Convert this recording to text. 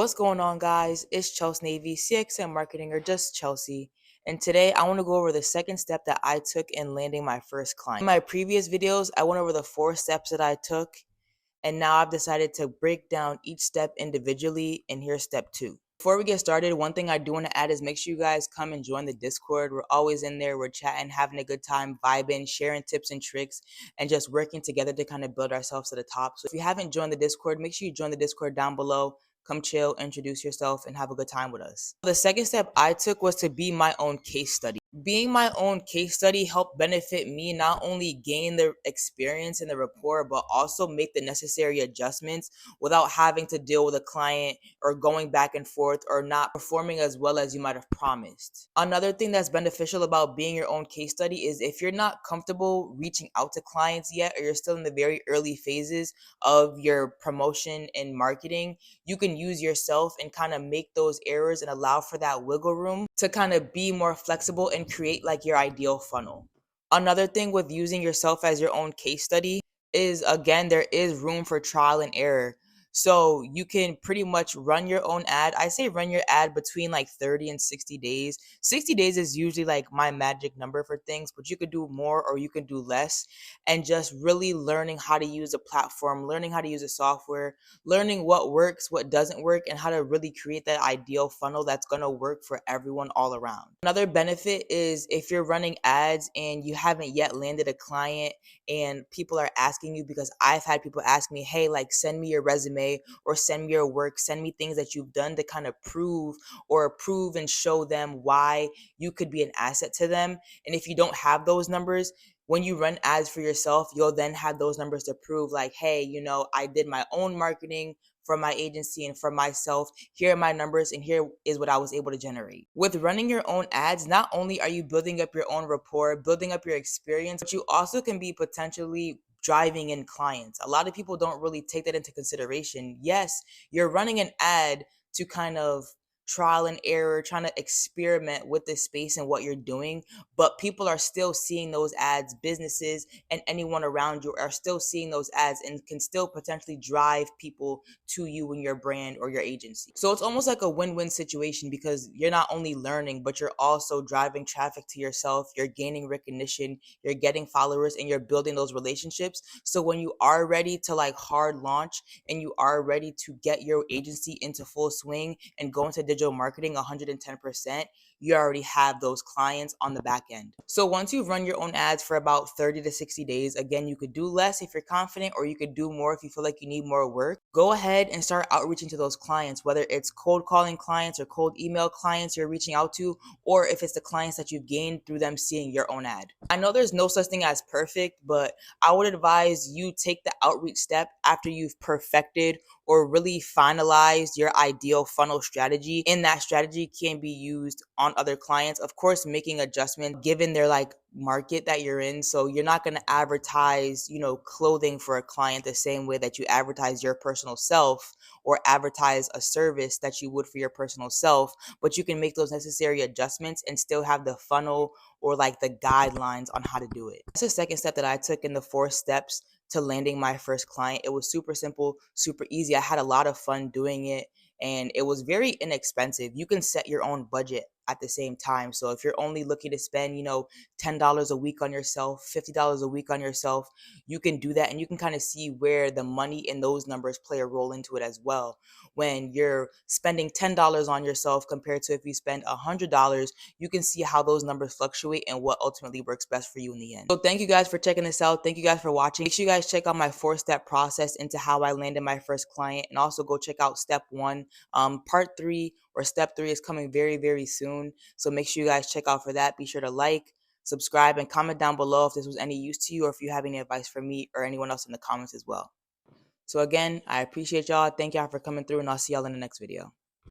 What's going on, guys? It's Chelsea Navy, CXM Marketing, or just Chelsea. And today I want to go over the second step that I took in landing my first client. In my previous videos, I went over the 4 steps that I took, and now I've decided to break down each step individually, and here's step 2. Before we get started, one thing I do want to add is make sure you guys come and join the Discord. We're always in there, we're chatting, having a good time, vibing, sharing tips and tricks, and just working together to kind of build ourselves to the top. So if you haven't joined the Discord, make sure you join the Discord down below. Come chill, introduce yourself, and have a good time with us. The second step I took was to be my own case study. Being my own case study helped benefit me not only gain the experience and the rapport, but also make the necessary adjustments without having to deal with a client or going back and forth or not performing as well as you might have promised. Another thing that's beneficial about being your own case study is if you're not comfortable reaching out to clients yet, or you're still in the very early phases of your promotion and marketing, you can use yourself and kind of make those errors and allow for that wiggle room to kind of be more flexible and create like your ideal funnel. Another thing with using yourself as your own case study is, again, there is room for trial and error. So you can pretty much run your own ad. I say run your ad between like 30 and 60 days. 60 days is usually like my magic number for things, but you could do more or you can do less. And just really learning how to use a platform, learning how to use a software, learning what works, what doesn't work, and how to really create that ideal funnel that's going to work for everyone all around. Another benefit is if you're running ads and you haven't yet landed a client and people are asking you, because I've had people ask me, hey, like send me your resume or send me your work, send me things that you've done to kind of prove and show them why you could be an asset to them. And if you don't have those numbers, when you run ads for yourself, you'll then have those numbers to prove like, hey, I did my own marketing for my agency and for myself. Here are my numbers and here is what I was able to generate. With running your own ads, not only are you building up your own rapport, building up your experience, but you also can be potentially driving in clients. A lot of people don't really take that into consideration. Yes, you're running an ad to kind of trial and error, trying to experiment with this space and what you're doing, but people are still seeing those ads. Businesses and anyone around you are still seeing those ads and can still potentially drive people to you and your brand or your agency. So it's almost like a win-win situation, because you're not only learning, but you're also driving traffic to yourself, you're gaining recognition, you're getting followers, and you're building those relationships. So when you are ready to like hard launch and you are ready to get your agency into full swing and go into digital marketing 110%, you already have those clients on the back end. So once you've run your own ads for about 30 to 60 days, again, you could do less if you're confident, or you could do more if you feel like you need more work. Go ahead and start outreaching to those clients, whether it's cold calling clients or cold email clients you're reaching out to, or if it's the clients that you've gained through them seeing your own ad. I know there's no such thing as perfect, but I would advise you take the outreach step after you've perfected or really finalized your ideal funnel strategy. And that strategy can be used on other clients, of course, making adjustments given their like market that you're in. So you're not going to advertise, clothing for a client the same way that you advertise your personal self or advertise a service that you would for your personal self, but you can make those necessary adjustments and still have the funnel or like the guidelines on how to do it. That's the second step that I took in the 4 steps to landing my first client. It was super simple, super easy. I had a lot of fun doing it, and it was very inexpensive. You can set your own budget at the same time. So if you're only looking to spend, $10 a week on yourself, $50 a week on yourself, you can do that, and you can kind of see where the money in those numbers play a role into it as well. When you're spending $10 on yourself compared to if you spend $100, you can see how those numbers fluctuate and what ultimately works best for you in the end. So thank you guys for checking this out. Thank you guys for watching. Make sure you guys check out my 4-step process into how I landed my first client, and also go check out step 1. Part 3 or step 3 is coming very, very soon. So make sure you guys check out for that. Be sure to like, subscribe, and comment down below if this was any use to you, or if you have any advice for me or anyone else in the comments as well. So again, I appreciate y'all. Thank y'all for coming through, and I'll see y'all in the next video.